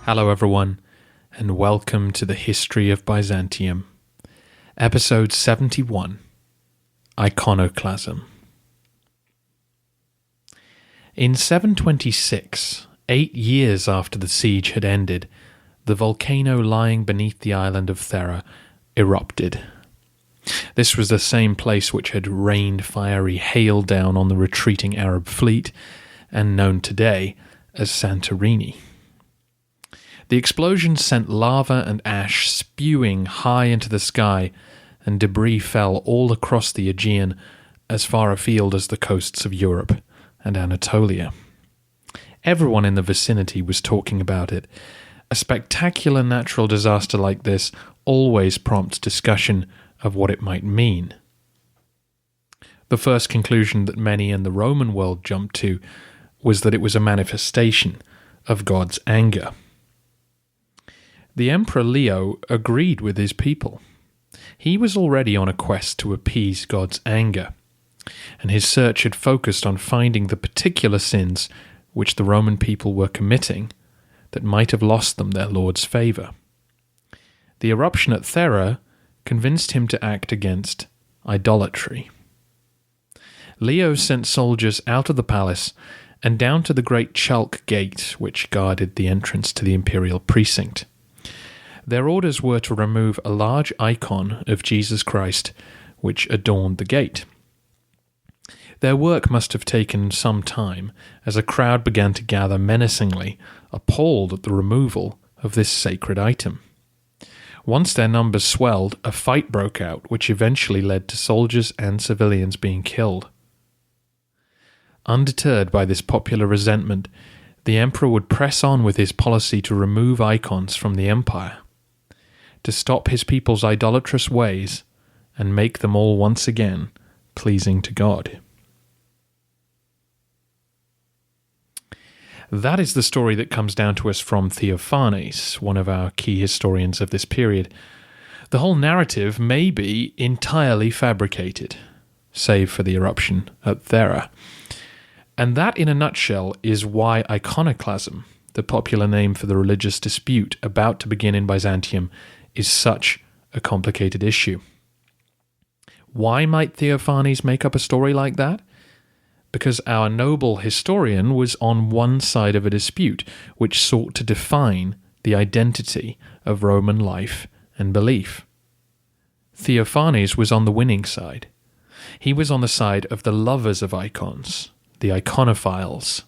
Hello everyone, and welcome to the History of Byzantium, Episode 71, Iconoclasm. In 726, 8 years after the siege had ended, the volcano lying beneath the island of Thera erupted. This was the same place which had rained fiery hail down on the retreating Arab fleet, and known today as Santorini. The explosion sent lava and ash spewing high into the sky, and debris fell all across the Aegean as far afield as the coasts of Europe and Anatolia. Everyone in the vicinity was talking about it. A spectacular natural disaster like this always prompts discussion of what it might mean. The first conclusion that many in the Roman world jumped to was that it was a manifestation of God's anger. The Emperor Leo agreed with his people. He was already on a quest to appease God's anger, and his search had focused on finding the particular sins which the Roman people were committing that might have lost them their Lord's favour. The eruption at Thera convinced him to act against idolatry. Leo sent soldiers out of the palace and down to the great Chalk Gate which guarded the entrance to the imperial precinct. Their orders were to remove a large icon of Jesus Christ which adorned the gate. Their work must have taken some time, as a crowd began to gather menacingly, appalled at the removal of this sacred item. Once their numbers swelled, a fight broke out, which eventually led to soldiers and civilians being killed. Undeterred by this popular resentment, the emperor would press on with his policy to remove icons from the empire, to stop his people's idolatrous ways and make them all once again pleasing to God. That is the story that comes down to us from Theophanes, one of our key historians of this period. The whole narrative may be entirely fabricated, save for the eruption at Thera. And that, in a nutshell, is why iconoclasm, the popular name for the religious dispute about to begin in Byzantium, is such a complicated issue. Why might Theophanes make up a story like that? Because our noble historian was on one side of a dispute which sought to define the identity of Roman life and belief. Theophanes was on the winning side. He was on the side of the lovers of icons, the iconophiles.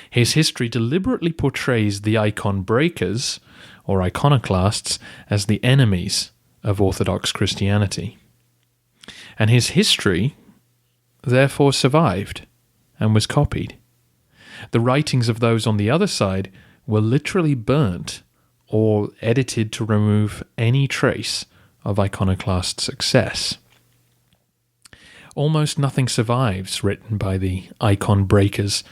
His history deliberately portrays the icon breakers, or iconoclasts, as the enemies of Orthodox Christianity. And his history, therefore, survived and was copied. The writings of those on the other side were literally burnt or edited to remove any trace of iconoclast success. Almost nothing survives written by the icon breakers,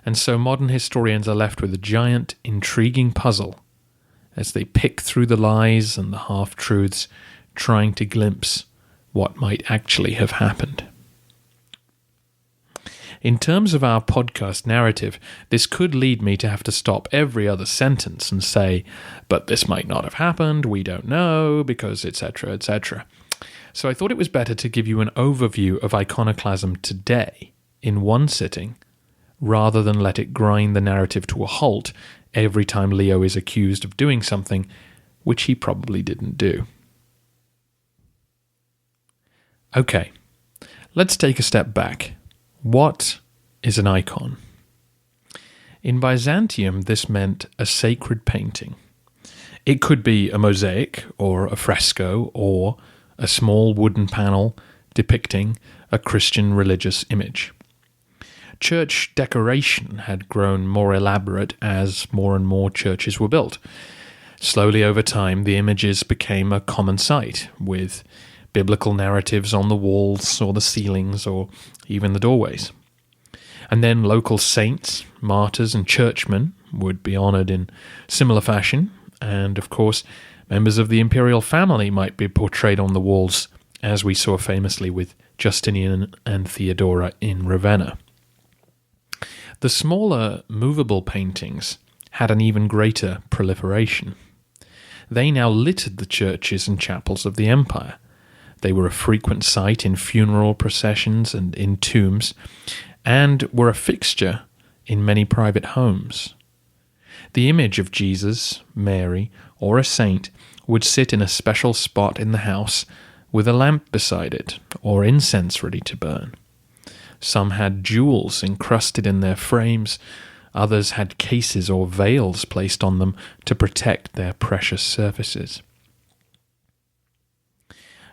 and so modern historians are left with a giant, intriguing puzzle as they pick through the lies and the half-truths, trying to glimpse what might actually have happened. In terms of our podcast narrative, this could lead me to have to stop every other sentence and say, but this might not have happened, we don't know, because etc., etc. So I thought it was better to give you an overview of iconoclasm today, in one sitting, rather than let it grind the narrative to a halt every time Leo is accused of doing something which he probably didn't do. Okay, let's take a step back. What is an icon? In Byzantium, this meant a sacred painting. It could be a mosaic or a fresco or a small wooden panel depicting a Christian religious image. Church decoration had grown more elaborate as more and more churches were built. Slowly over time, the images became a common sight, with biblical narratives on the walls or the ceilings or even the doorways. And then local saints, martyrs, and churchmen would be honoured in similar fashion, and of course, members of the imperial family might be portrayed on the walls as we saw famously with Justinian and Theodora in Ravenna. The smaller, movable paintings had an even greater proliferation. They now littered the churches and chapels of the empire. They were a frequent sight in funeral processions and in tombs, and were a fixture in many private homes. The image of Jesus, Mary, or a saint would sit in a special spot in the house with a lamp beside it, or incense ready to burn. Some had jewels encrusted in their frames, others had cases or veils placed on them to protect their precious surfaces.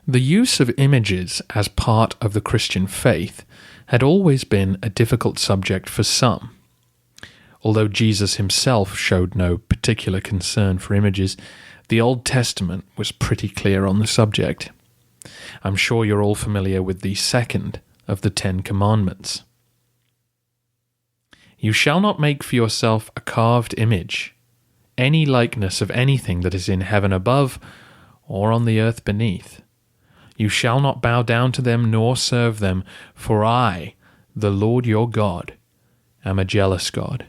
The use of images as part of the Christian faith had always been a difficult subject for some. Although Jesus himself showed no particular concern for images, the Old Testament was pretty clear on the subject. I'm sure you're all familiar with the second of the 10 Commandments. You shall not make for yourself a carved image, any likeness of anything that is in heaven above or on the earth beneath. You shall not bow down to them nor serve them, for I, the Lord your God, am a jealous God.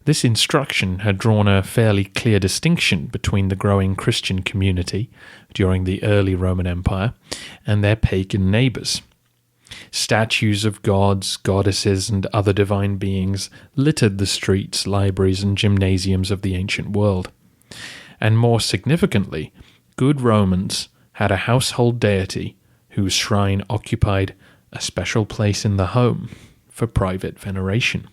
This instruction had drawn a fairly clear distinction between the growing Christian community during the early Roman Empire and their pagan neighbours. Statues of gods, goddesses, and other divine beings littered the streets, libraries, and gymnasiums of the ancient world. And more significantly, good Romans had a household deity whose shrine occupied a special place in the home for private veneration.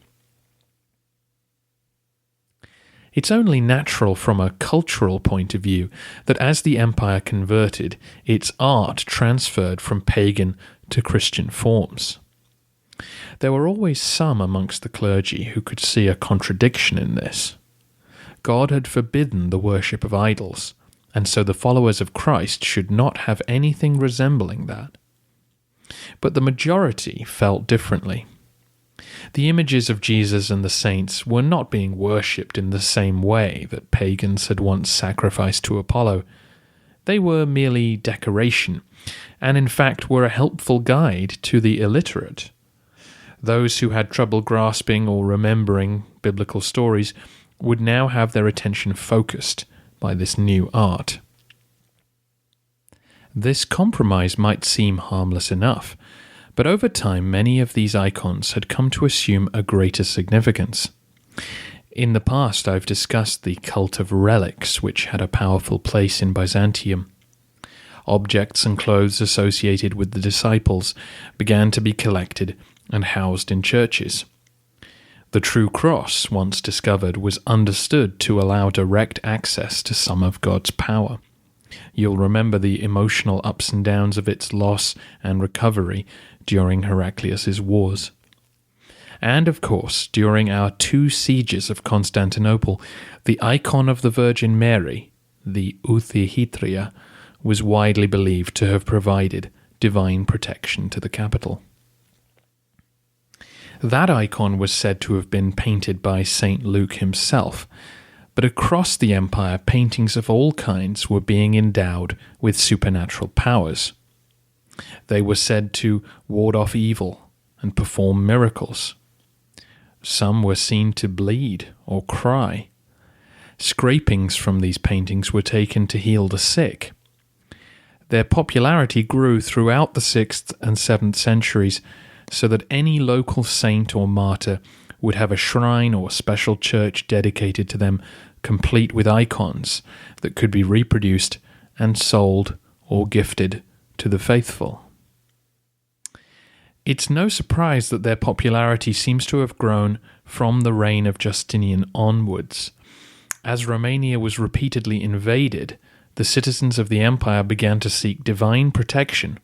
It's only natural from a cultural point of view that as the empire converted, its art transferred from pagan to Christian forms. There were always some amongst the clergy who could see a contradiction in this. God had forbidden the worship of idols, and so the followers of Christ should not have anything resembling that. But the majority felt differently. The images of Jesus and the saints were not being worshipped in the same way that pagans had once sacrificed to Apollo. They were merely decoration, and in fact were a helpful guide to the illiterate. Those who had trouble grasping or remembering biblical stories would now have their attention focused by this new art. This compromise might seem harmless enough, but over time many of these icons had come to assume a greater significance. In the past I've discussed the cult of relics, which had a powerful place in Byzantium. Objects and clothes associated with the disciples began to be collected and housed in churches. The true cross, once discovered, was understood to allow direct access to some of God's power. You'll remember the emotional ups and downs of its loss and recovery during Heraclius's wars. And of course, during our 2 sieges of Constantinople, the icon of the Virgin Mary, the Outhihitria, was widely believed to have provided divine protection to the capital. That icon was said to have been painted by Saint Luke himself, but across the empire paintings of all kinds were being endowed with supernatural powers. They were said to ward off evil and perform miracles. Some were seen to bleed or cry. Scrapings from these paintings were taken to heal the sick. Their popularity grew throughout the 6th and 7th centuries, so that any local saint or martyr would have a shrine or special church dedicated to them, complete with icons that could be reproduced and sold or gifted to the faithful. It's no surprise that their popularity seems to have grown from the reign of Justinian onwards. As Romania was repeatedly invaded, the citizens of the empire began to seek divine protection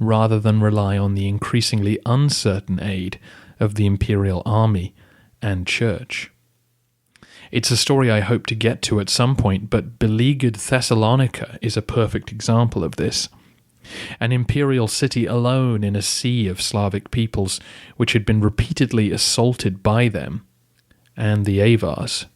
rather than rely on the increasingly uncertain aid of the imperial army and church. It's a story I hope to get to at some point, but beleaguered Thessalonica is a perfect example of this. An imperial city alone in a sea of Slavic peoples which had been repeatedly assaulted by them and the Avars.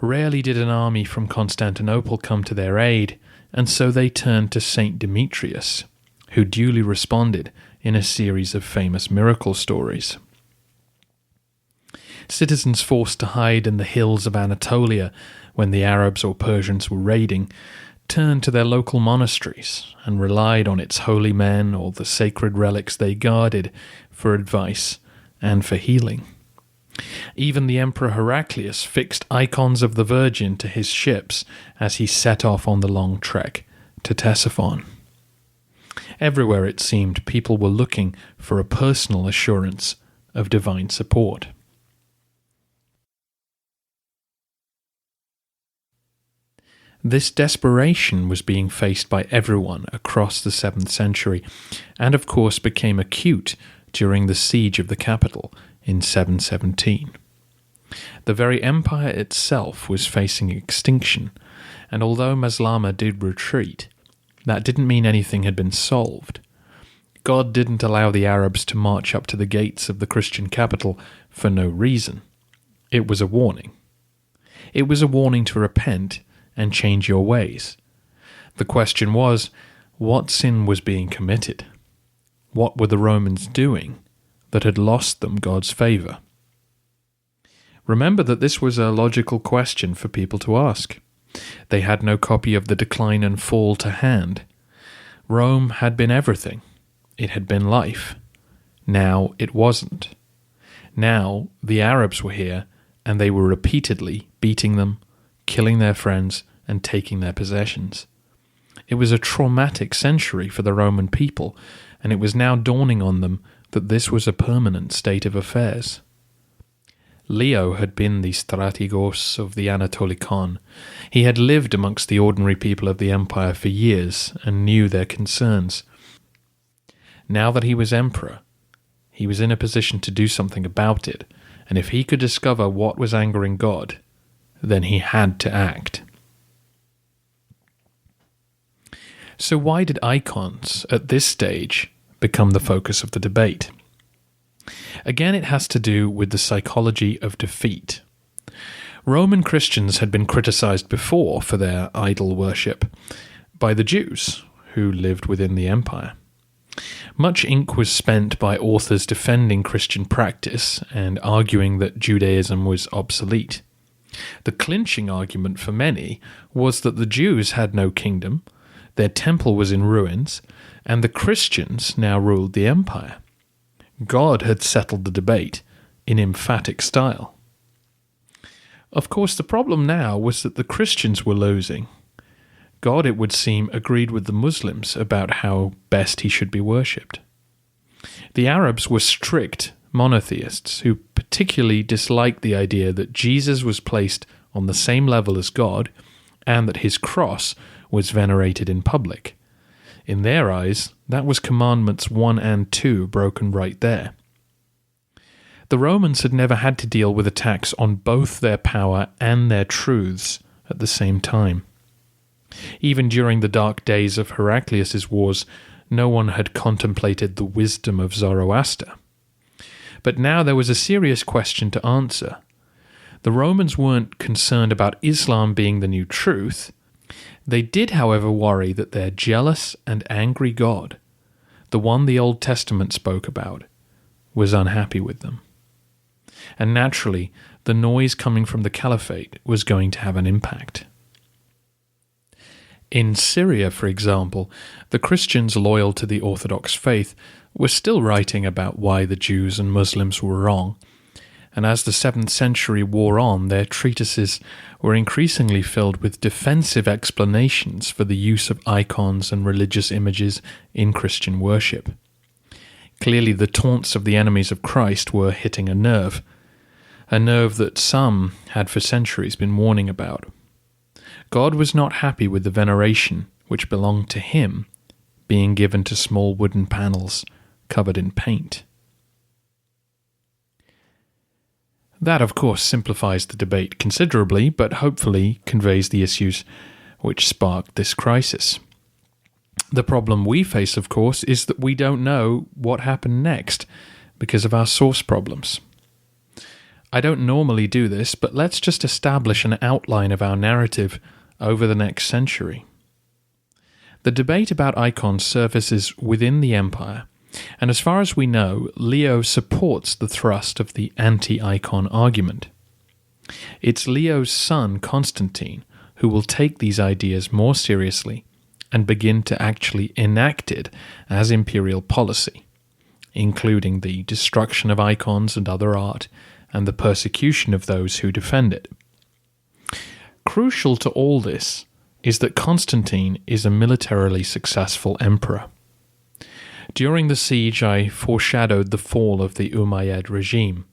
Rarely did an army from Constantinople come to their aid, and so they turned to Saint Demetrius, who duly responded in a series of famous miracle stories. Citizens forced to hide in the hills of Anatolia when the Arabs or Persians were raiding turned to their local monasteries and relied on its holy men or the sacred relics they guarded for advice and for healing. Even the Emperor Heraclius fixed icons of the Virgin to his ships as he set off on the long trek to Ctesiphon. Everywhere, it seemed, people were looking for a personal assurance of divine support. This desperation was being faced by everyone across the 7th century, and of course became acute during the siege of the capital in 717. The very empire itself was facing extinction, and although Maslama did retreat, that didn't mean anything had been solved. God didn't allow the Arabs to march up to the gates of the Christian capital for no reason. It was a warning. It was a warning to repent and change your ways. The question was, what sin was being committed? What were the Romans doing that had lost them God's favour? Remember that this was a logical question for people to ask. They had no copy of the Decline and Fall to hand. Rome had been everything. It had been life. Now it wasn't. Now the Arabs were here, and they were repeatedly beating them, killing their friends, and taking their possessions. It was a traumatic century for the Roman people, and it was now dawning on them that this was a permanent state of affairs. Leo had been the strategos of the Anatolikon. He had lived amongst the ordinary people of the empire for years and knew their concerns. Now that he was emperor, he was in a position to do something about it, and if he could discover what was angering God, then he had to act. So why did icons, at this stage, become the focus of the debate? Again, it has to do with the psychology of defeat. Roman Christians had been criticized before for their idol worship by the Jews, who lived within the empire. Much ink was spent by authors defending Christian practice and arguing that Judaism was obsolete. The clinching argument for many was that the Jews had no kingdom, their temple was in ruins, and the Christians now ruled the empire. God had settled the debate in emphatic style. Of course, the problem now was that the Christians were losing. God, it would seem, agreed with the Muslims about how best he should be worshipped. The Arabs were strict monotheists who particularly disliked the idea that Jesus was placed on the same level as God and that his cross was venerated in public. In their eyes, that was Commandments 1 and 2 broken right there. The Romans had never had to deal with attacks on both their power and their truths at the same time. Even during the dark days of Heraclius's wars, no one had contemplated the wisdom of Zoroaster. But now there was a serious question to answer. The Romans weren't concerned about Islam being the new truth. They did, however, worry that their jealous and angry God, the one the Old Testament spoke about, was unhappy with them. And naturally, the noise coming from the caliphate was going to have an impact. In Syria, for example, the Christians loyal to the Orthodox faith were still writing about why the Jews and Muslims were wrong, and as the 7th century wore on, their treatises were increasingly filled with defensive explanations for the use of icons and religious images in Christian worship. Clearly, the taunts of the enemies of Christ were hitting a nerve that some had for centuries been warning about. God was not happy with the veneration which belonged to him being given to small wooden panels covered in paint. That, of course, simplifies the debate considerably, but hopefully conveys the issues which sparked this crisis. The problem we face, of course, is that we don't know what happened next because of our source problems. I don't normally do this, but let's just establish an outline of our narrative over the next century. The debate about icons surfaces within the empire, and as far as we know, Leo supports the thrust of the anti-icon argument. It's Leo's son, Constantine, who will take these ideas more seriously and begin to actually enact it as imperial policy, including the destruction of icons and other art and the persecution of those who defend it. Crucial to all this is that Constantine is a militarily successful emperor. During the siege, I foreshadowed the fall of the Umayyad regime.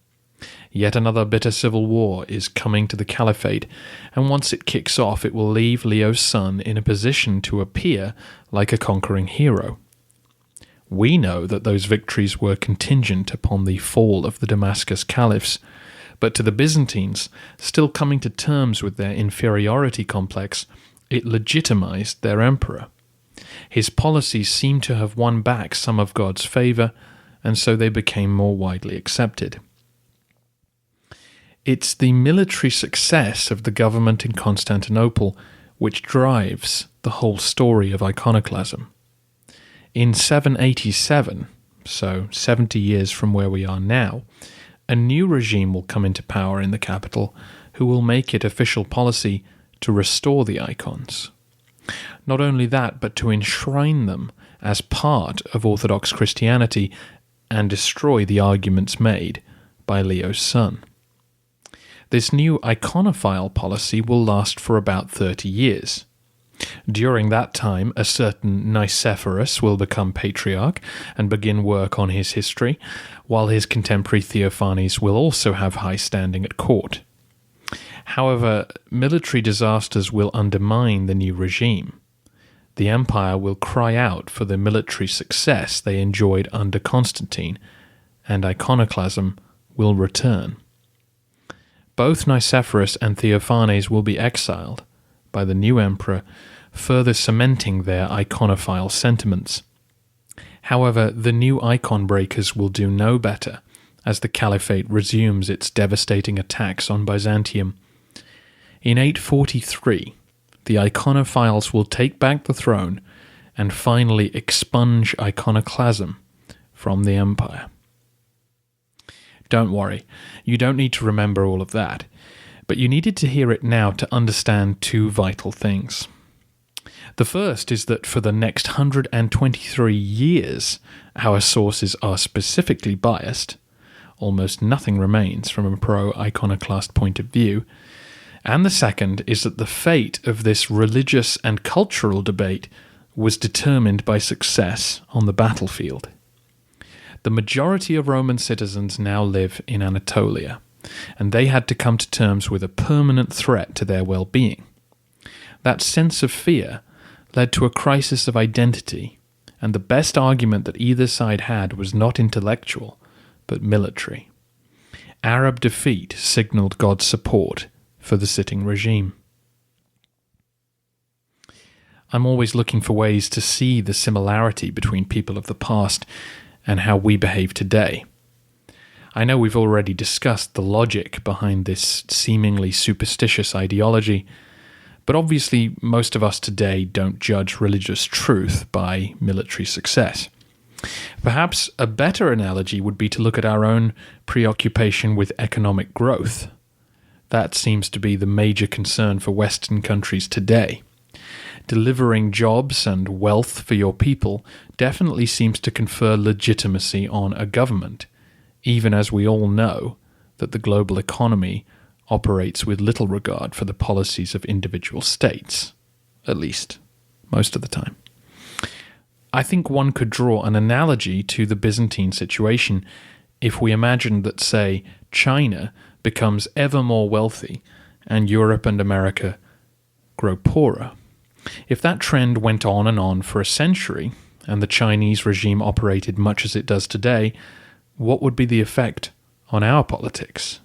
Yet another bitter civil war is coming to the caliphate, and once it kicks off, it will leave Leo's son in a position to appear like a conquering hero. We know that those victories were contingent upon the fall of the Damascus caliphs, but to the Byzantines, still coming to terms with their inferiority complex, it legitimized their emperor. His policies seem to have won back some of God's favor, and so they became more widely accepted. It's the military success of the government in Constantinople which drives the whole story of iconoclasm. In 787, so 70 years from where we are now, a new regime will come into power in the capital who will make it official policy to restore the icons. Not only that, but to enshrine them as part of Orthodox Christianity and destroy the arguments made by Leo's son. This new iconophile policy will last for about 30 years. During that time, a certain Nicephorus will become patriarch and begin work on his history, while his contemporary Theophanes will also have high standing at court. However, military disasters will undermine the new regime. The empire will cry out for the military success they enjoyed under Constantine, and iconoclasm will return. Both Nicephorus and Theophanes will be exiled by the new emperor, further cementing their iconophile sentiments. However, the new icon breakers will do no better as the caliphate resumes its devastating attacks on Byzantium. In 843, the iconophiles will take back the throne and finally expunge iconoclasm from the empire. Don't worry, you don't need to remember all of that, but you needed to hear it now to understand two vital things. The first is that for the next 123 years, our sources are specifically biased. Almost nothing remains from a pro-iconoclast point of view. And the second is that the fate of this religious and cultural debate was determined by success on the battlefield. The majority of Roman citizens now live in Anatolia, and they had to come to terms with a permanent threat to their well-being. That sense of fear led to a crisis of identity, and the best argument that either side had was not intellectual, but military. Arab defeat signaled God's support for the sitting regime. I'm always looking for ways to see the similarity between people of the past and how we behave today. I know we've already discussed the logic behind this seemingly superstitious ideology, but obviously most of us today don't judge religious truth by military success. Perhaps a better analogy would be to look at our own preoccupation with economic growth. That seems to be the major concern for Western countries today. Delivering jobs and wealth for your people definitely seems to confer legitimacy on a government, even as we all know that the global economy operates with little regard for the policies of individual states, at least most of the time. I think one could draw an analogy to the Byzantine situation if we imagine that, say, China becomes ever more wealthy and Europe and America grow poorer. If that trend went on and on for a century, and the Chinese regime operated much as it does today, what would be the effect on our politics?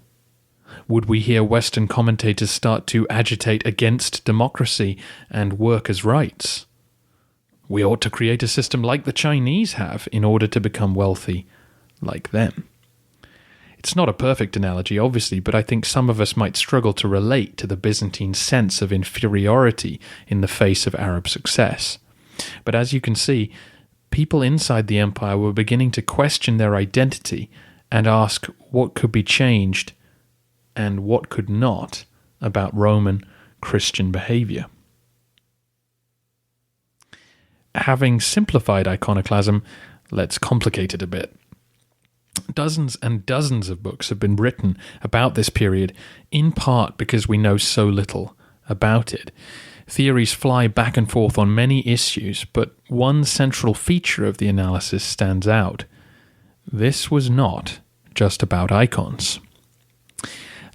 Would we hear Western commentators start to agitate against democracy and workers' rights? We ought to create a system like the Chinese have in order to become wealthy like them. It's not a perfect analogy, obviously, but I think some of us might struggle to relate to the Byzantine sense of inferiority in the face of Arab success. But as you can see, people inside the empire were beginning to question their identity and ask what could be changed and what could not about Roman Christian behavior. Having simplified iconoclasm, let's complicate it a bit. Dozens and dozens of books have been written about this period, in part because we know so little about it. Theories fly back and forth on many issues, but one central feature of the analysis stands out. This was not just about icons.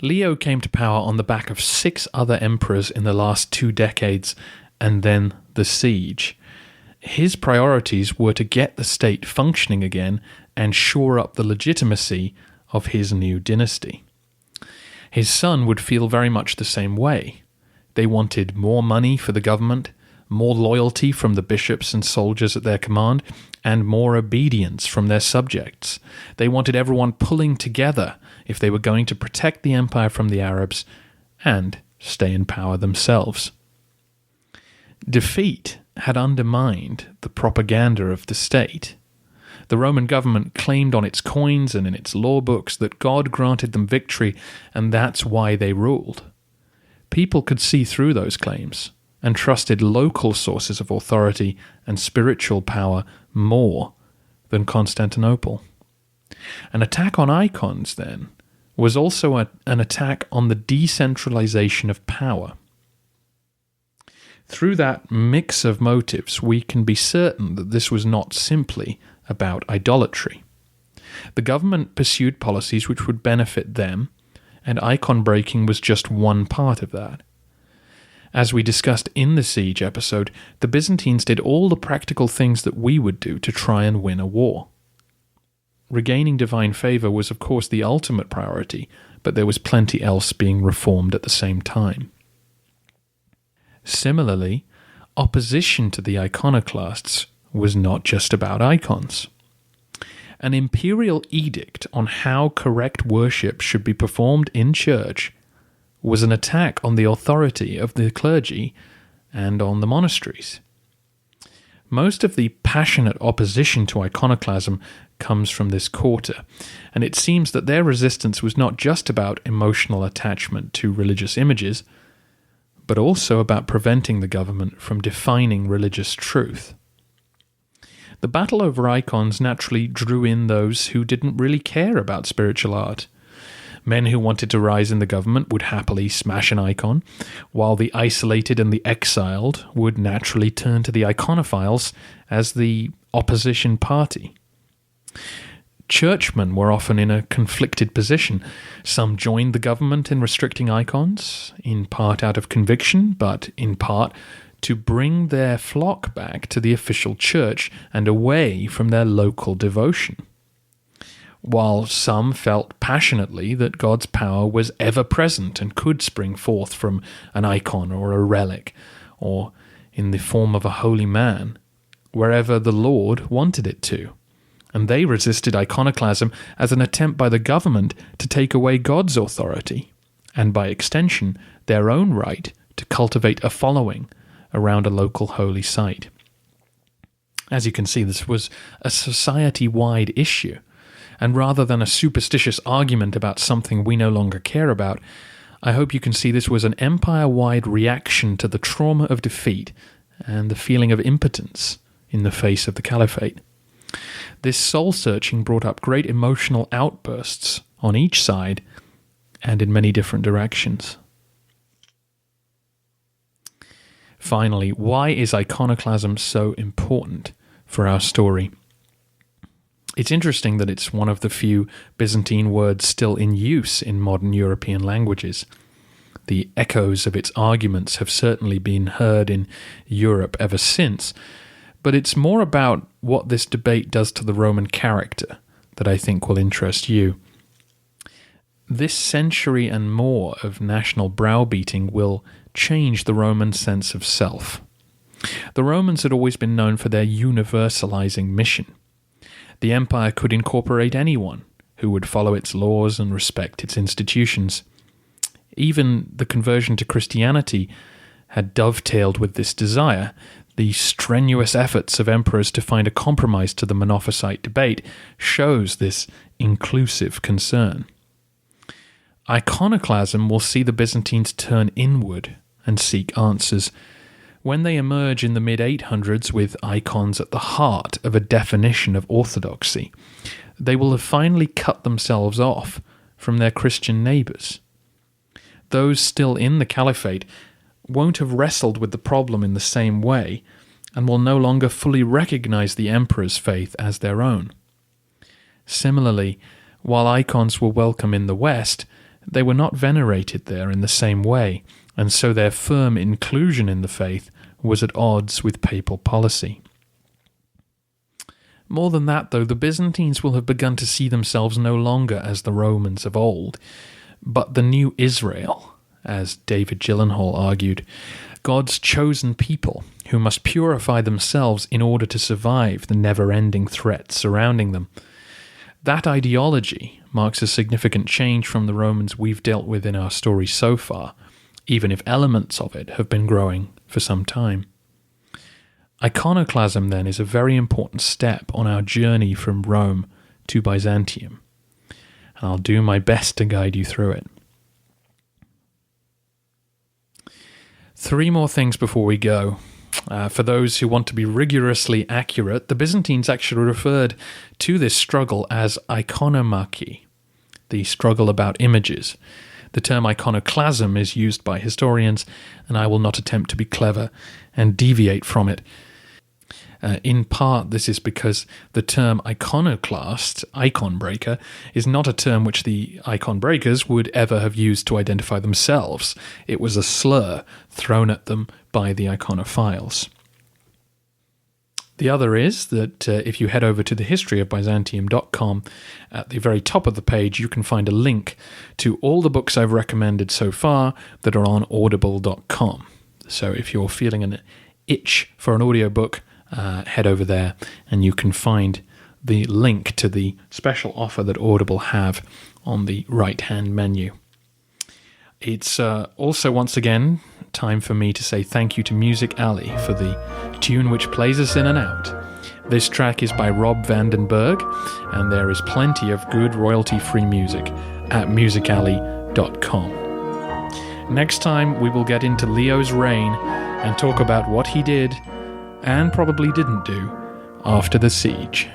Leo came to power on the back of 6 other emperors in the last 2 decades, and then the siege. His priorities were to get the state functioning again and shore up the legitimacy of his new dynasty. His son would feel very much the same way. They wanted more money for the government, more loyalty from the bishops and soldiers at their command, and more obedience from their subjects. They wanted everyone pulling together if they were going to protect the empire from the Arabs and stay in power themselves. Defeat had undermined the propaganda of the state. The Roman government claimed on its coins and in its law books that God granted them victory, and that's why they ruled. People could see through those claims and trusted local sources of authority and spiritual power more than Constantinople. An attack on icons, then, was also an attack on the decentralization of power. Through that mix of motives, we can be certain that this was not simply about idolatry. The government pursued policies which would benefit them, and icon breaking was just one part of that. As we discussed in the siege episode, the Byzantines did all the practical things that we would do to try and win a war. Regaining divine favor was of course the ultimate priority, but there was plenty else being reformed at the same time. Similarly, opposition to the iconoclasts was not just about icons. An imperial edict on how correct worship should be performed in church was an attack on the authority of the clergy and on the monasteries. Most of the passionate opposition to iconoclasm comes from this quarter, and it seems that their resistance was not just about emotional attachment to religious images, but also about preventing the government from defining religious truth. The battle over icons naturally drew in those who didn't really care about spiritual art. Men who wanted to rise in the government would happily smash an icon, while the isolated and the exiled would naturally turn to the iconophiles as the opposition party. Churchmen were often in a conflicted position. Some joined the government in restricting icons, in part out of conviction, but in part to bring their flock back to the official church and away from their local devotion. While some felt passionately that God's power was ever present and could spring forth from an icon or a relic, or in the form of a holy man, wherever the Lord wanted it to. And they resisted iconoclasm as an attempt by the government to take away God's authority, and by extension, their own right to cultivate a following around a local holy site. As you can see, this was a society-wide issue, and rather than a superstitious argument about something we no longer care about, I hope you can see this was an empire-wide reaction to the trauma of defeat and the feeling of impotence in the face of the caliphate. This soul-searching brought up great emotional outbursts on each side and in many different directions. Finally, why is iconoclasm so important for our story? It's interesting that it's one of the few Byzantine words still in use in modern European languages. The echoes of its arguments have certainly been heard in Europe ever since, but it's more about what this debate does to the Roman character that I think will interest you. This century and more of national browbeating will change the Roman sense of self. The Romans had always been known for their universalizing mission. The empire could incorporate anyone who would follow its laws and respect its institutions. Even the conversion to Christianity had dovetailed with this desire. The strenuous efforts of emperors to find a compromise to the Monophysite debate shows this inclusive concern. Iconoclasm will see the Byzantines turn inward and seek answers. When they emerge in the mid-800s with icons at the heart of a definition of orthodoxy, they will have finally cut themselves off from their Christian neighbours. Those still in the caliphate won't have wrestled with the problem in the same way and will no longer fully recognize the emperor's faith as their own. Similarly, while icons were welcome in the West, they were not venerated there in the same way, and so their firm inclusion in the faith was at odds with papal policy. More than that, though, the Byzantines will have begun to see themselves no longer as the Romans of old, but the new Israel, as David Gyllenhaal argued, God's chosen people who must purify themselves in order to survive the never-ending threats surrounding them. That ideology marks a significant change from the Romans we've dealt with in our story so far, even if elements of it have been growing for some time. Iconoclasm, then, is a very important step on our journey from Rome to Byzantium, and I'll do my best to guide you through it. 3 more things before we go. For those who want to be rigorously accurate, the Byzantines actually referred to this struggle as iconomachy, the struggle about images. The term iconoclasm is used by historians, and I will not attempt to be clever and deviate from it. In part, this is because the term iconoclast, icon breaker, is not a term which the icon breakers would ever have used to identify themselves. It was a slur thrown at them by the iconophiles. The other is that if you head over to thehistoryofbyzantium.com, at the very top of the page you can find a link to all the books I've recommended so far that are on audible.com. So if you're feeling an itch for an audiobook, head over there and you can find the link to the special offer that Audible have on the right-hand menu. It's also, once again, time for me to say thank you to Music Alley for the tune which plays us in and out. This track is by Rob Vandenberg, and there is plenty of good royalty-free music at musicalley.com. Next time, we will get into Leo's reign and talk about what he did and probably didn't do after the siege.